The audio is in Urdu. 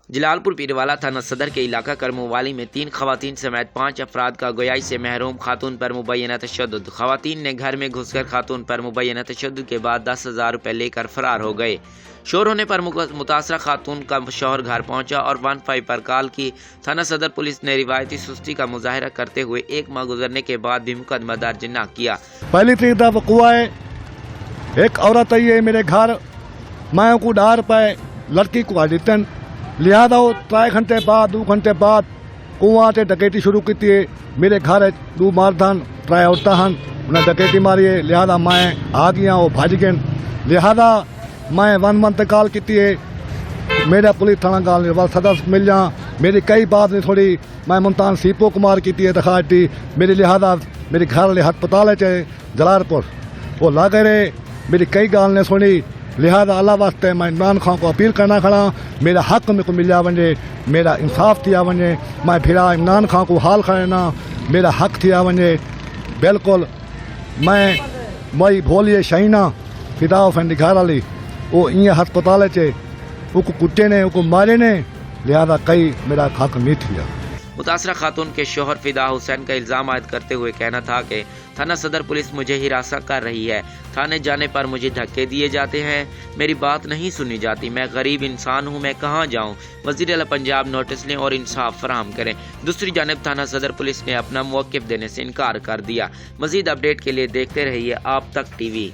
جلال پور پیروالا تھانہ صدر کے علاقہ کرموالی میں 3 خواتین سمیت 5 افراد کا گویائی سے محروم خاتون پر مبینہ تشدد۔ خواتین نے گھر میں گھس کر خاتون پر مبینہ تشدد کے بعد 10,000 روپے لے کر فرار ہو گئے۔ شور ہونے پر متاثرہ خاتون کا شوہر گھر پہنچا اور 15 پر کال کی۔ تھانہ صدر پولیس نے روایتی سستی کا مظاہرہ کرتے ہوئے 1 ماہ گزرنے کے بعد بھی مقدمہ درج نہ کیا۔ پہلی تاریخ کا وقوع ہے، ایک عورت آئی ہے میرے گھر، میں کو ڈار پائے لڑکی کو دیتے، لہذا وہ 3 گھنٹے بعد 2 گھنٹے بعد کنواں سے ڈکیتی شروع کی ہے۔ میرے گھر 2 مرد ہیں، 3 عورتیں ہیں، انہیں ڈکیتی ماری ہے، لہذا میں آ گیا، وہ بھج گئے، لہذا میں 1 منتھ کال کی ہے۔ میرا پولیس تھانہ گال صدر مل جا، میری کئی بات نہیں تھوڑی، میں ملتان سیپو کمار کی درخواست دی، میری لہذا میرے گھر والے ہسپتال ہے جلال پور، وہ لا گئے، میری کئی گال نے سنی، لہذا اللہ واسطے میں عمران خان کو اپیل کرنا کھڑا، میرا حق میرے کو ملیا ونجے، میرا انصاف تھیا ونجے، میں پھرا عمران خان کو حال کھڑنا، میرا حق تھیا ونجے، بالکل میں مئی بھولیے شہینہ فدا فنڈی گھر والی وہ ہسپتال وہ کٹے نے وہ مارے نے، لہذا کئی میرا حق نہیں تھیا۔ متاثرہ خاتون کے شوہر فدا حسین کا الزام عائد کرتے ہوئے کہنا تھا کہ تھانہ صدر پولیس مجھے ہراساں کر رہی ہے، تھانے جانے پر مجھے دھکے دیے جاتے ہیں، میری بات نہیں سنی جاتی، میں غریب انسان ہوں، میں کہاں جاؤں؟ وزیر اعلیٰ پنجاب نوٹس لیں اور انصاف فراہم کریں۔ دوسری جانب تھانہ صدر پولیس نے اپنا موقف دینے سے انکار کر دیا۔ مزید اپڈیٹ کے لیے دیکھتے رہیے آپ تک ٹی وی۔